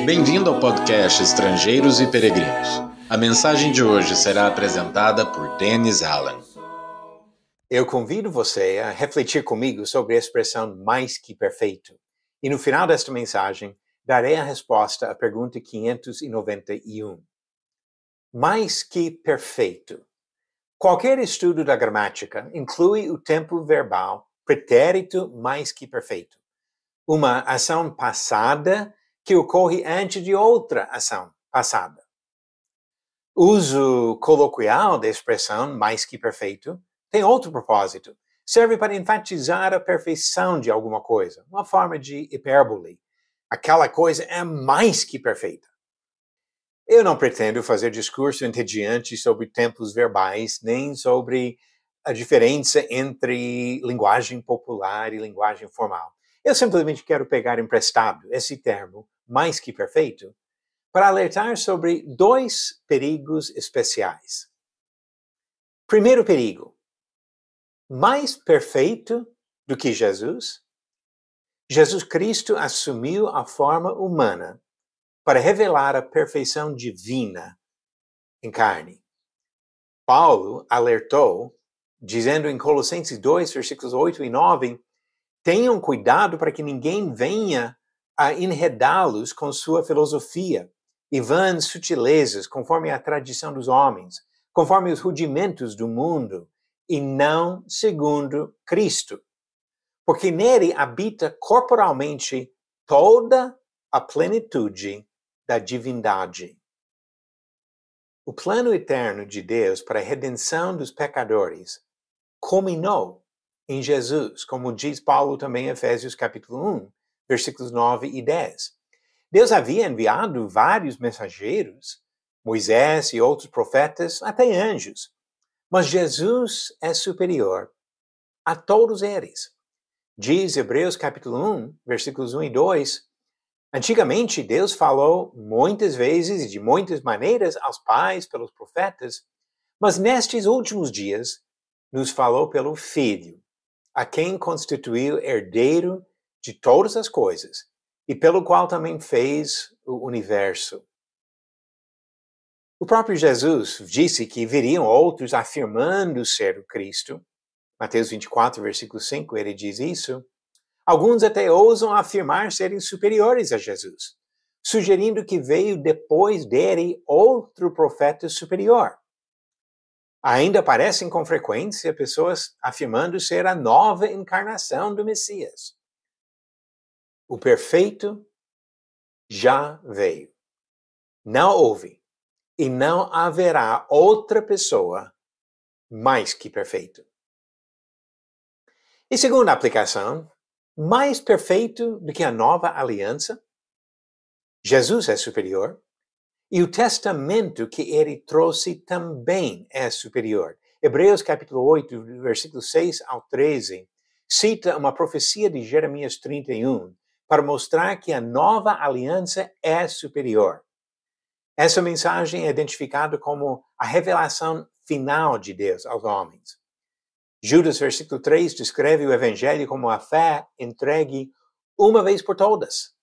Bem-vindo ao podcast Estrangeiros e Peregrinos. A mensagem de hoje será apresentada por Dennis Allen. Eu convido você a refletir comigo sobre a expressão mais que perfeito. E no final desta mensagem, darei a resposta à pergunta 591. Mais que perfeito. Qualquer estudo da gramática inclui o tempo verbal pretérito mais que perfeito. Uma ação passada que ocorre antes de outra ação passada. O uso coloquial da expressão mais que perfeito tem outro propósito. Serve para enfatizar a perfeição de alguma coisa, uma forma de hipérbole. Aquela coisa é mais que perfeita. Eu não pretendo fazer discurso entediante sobre tempos verbais, nem sobre a diferença entre linguagem popular e linguagem formal. Eu simplesmente quero pegar emprestado esse termo, mais que perfeito, para alertar sobre dois perigos especiais. Primeiro perigo: mais perfeito do que Jesus? Jesus Cristo assumiu a forma humana para revelar a perfeição divina em carne. Paulo alertou, dizendo em Colossenses 2, versículos 8 e 9, tenham cuidado para que ninguém venha a enredá-los com sua filosofia e vãs sutilezas, conforme a tradição dos homens, conforme os rudimentos do mundo, e não segundo Cristo. Porque nele habita corporalmente toda a plenitude da divindade. O plano eterno de Deus para a redenção dos pecadores culminou em Jesus, como diz Paulo também em Efésios capítulo 1, versículos 9 e 10. Deus havia enviado vários mensageiros, Moisés e outros profetas, até anjos. Mas Jesus é superior a todos eles. Diz Hebreus capítulo 1, versículos 1 e 2, antigamente, Deus falou muitas vezes e de muitas maneiras aos pais, pelos profetas, mas nestes últimos dias nos falou pelo Filho, a quem constituiu herdeiro de todas as coisas e pelo qual também fez o universo. O próprio Jesus disse que viriam outros afirmando ser o Cristo. Mateus 24, versículo 5, ele diz isso. Alguns até ousam afirmar serem superiores a Jesus, sugerindo que veio depois dele outro profeta superior. Ainda aparecem com frequência pessoas afirmando ser a nova encarnação do Messias. O perfeito já veio. Não houve e não haverá outra pessoa mais que perfeito. E segunda aplicação, mais perfeito do que a nova aliança? Jesus é superior e o testamento que ele trouxe também é superior. Hebreus capítulo 8, versículos 6 ao 13, cita uma profecia de Jeremias 31 para mostrar que a nova aliança é superior. Essa mensagem é identificada como a revelação final de Deus aos homens. Judas, versículo 3, descreve o Evangelho como a fé entregue uma vez por todas.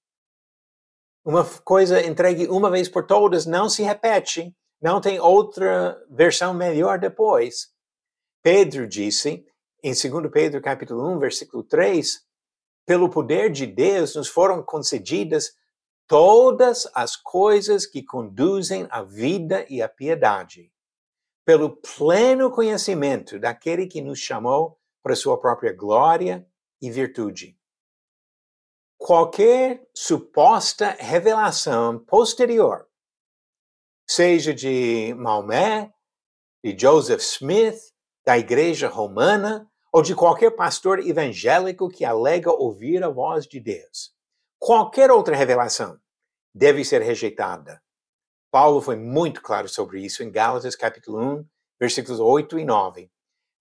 Uma coisa entregue uma vez por todas não se repete, não tem outra versão melhor depois. Pedro disse, em 2 Pedro capítulo 1, versículo 3, pelo poder de Deus nos foram concedidas todas as coisas que conduzem à vida e à piedade, pelo pleno conhecimento daquele que nos chamou para sua própria glória e virtude. Qualquer suposta revelação posterior, seja de Maomé, de Joseph Smith, da Igreja Romana, ou de qualquer pastor evangélico que alega ouvir a voz de Deus, qualquer outra revelação deve ser rejeitada. Paulo foi muito claro sobre isso em Gálatas capítulo 1, versículos 8 e 9.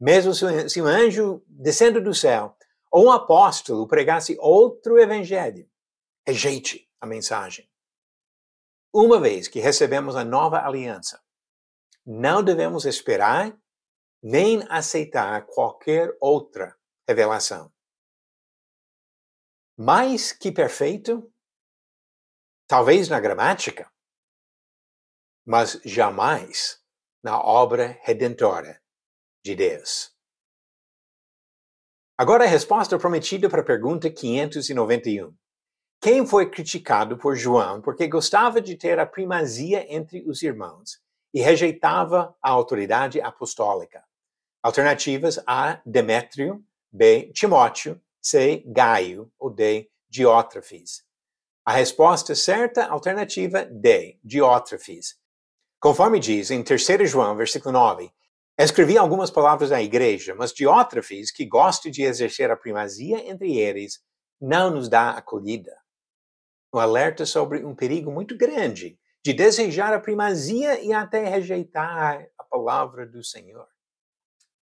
Mesmo se um anjo descendo do céu ou um apóstolo pregasse outro evangelho, rejeite a mensagem. Uma vez que recebemos a nova aliança, não devemos esperar nem aceitar qualquer outra revelação. Mais que perfeito? Talvez na gramática, mas jamais na obra redentora de Deus. Agora a resposta prometida para a pergunta 591. Quem foi criticado por João porque gostava de ter a primazia entre os irmãos e rejeitava a autoridade apostólica? Alternativas A, Demétrio, B, Timóteo, C, Gaio ou D, Diótrefes. A resposta certa, alternativa D, Diótrefes. Conforme diz em 3 João, versículo 9, escrevi algumas palavras à igreja, mas Diótrefes, que gosta de exercer a primazia entre eles, não nos dá acolhida. Um alerta sobre um perigo muito grande de desejar a primazia e até rejeitar a palavra do Senhor.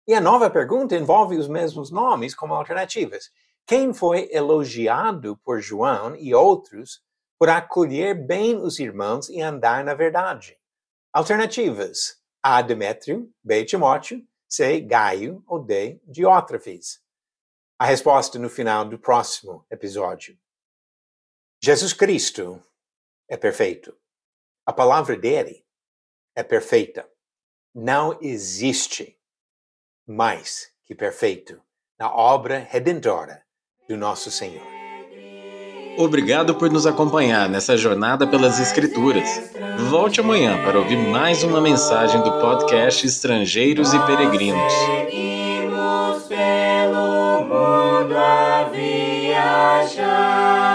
E a nova pergunta envolve os mesmos nomes como alternativas. Quem foi elogiado por João e outros por acolher bem os irmãos e andar na verdade? Alternativas: A, Demétrio, B, Timóteo, C, Gaio ou D, Diótrefes. A resposta no final do próximo episódio. Jesus Cristo é perfeito. A palavra dele é perfeita. Não existe mais que perfeito na obra redentora do nosso Senhor. Obrigado por nos acompanhar nessa jornada pelas Escrituras. Volte amanhã para ouvir mais uma mensagem do podcast Estrangeiros e Peregrinos. Seguimos pelo mundo a viajar.